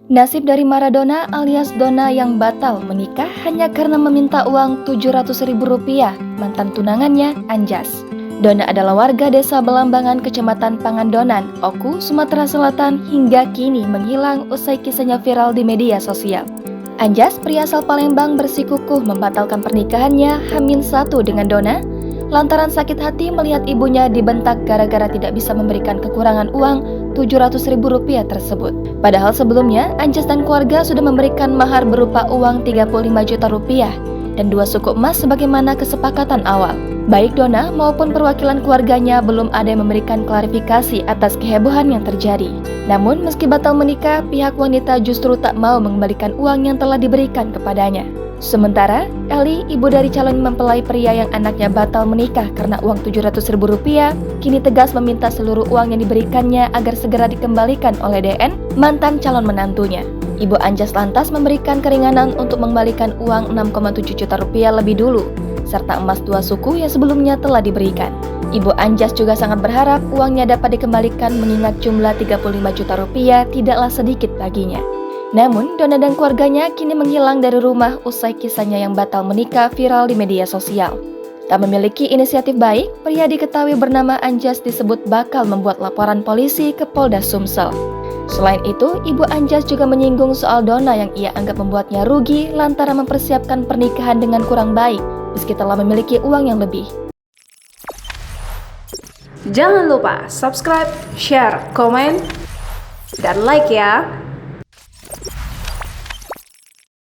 Nasib dari Maradona alias Donna yang batal menikah hanya karena meminta uang Rp700.000, mantan tunangannya Anjas. Donna adalah warga desa Belambangan, Kecamatan Pangandonan, Oku, Sumatera Selatan hingga kini menghilang usai kisahnya viral di media sosial. Anjas, pria asal Palembang, bersikukuh membatalkan pernikahannya H-1 dengan Donna lantaran sakit hati melihat ibunya dibentak gara-gara tidak bisa memberikan kekurangan uang Rp700.000 tersebut. Padahal sebelumnya, Anjas dan keluarga sudah memberikan mahar berupa uang Rp35 juta dan 2 suku emas sebagaimana kesepakatan awal. Baik Donna maupun perwakilan keluarganya belum ada yang memberikan klarifikasi atas kehebohan yang terjadi. Namun meski batal menikah, pihak wanita justru tak mau mengembalikan uang yang telah diberikan kepadanya. Sementara, Eli, ibu dari calon mempelai pria yang anaknya batal menikah karena uang Rp700.000, kini tegas meminta seluruh uang yang diberikannya agar segera dikembalikan oleh DN, mantan calon menantunya. Ibu Anjas lantas memberikan keringanan untuk mengembalikan uang Rp6,7 juta lebih dulu, serta emas 2 suku yang sebelumnya telah diberikan. Ibu Anjas juga sangat berharap uangnya dapat dikembalikan mengingat jumlah Rp35 juta tidaklah sedikit baginya. Namun, Donna dan keluarganya kini menghilang dari rumah usai kisahnya yang batal menikah viral di media sosial. Tak memiliki inisiatif baik, pria diketahui bernama Anjas disebut bakal membuat laporan polisi ke Polda Sumsel. Selain itu, Ibu Anjas juga menyinggung soal Donna yang ia anggap membuatnya rugi lantaran mempersiapkan pernikahan dengan kurang baik, meski telah memiliki uang yang lebih. Jangan lupa subscribe, share, komen, dan like ya!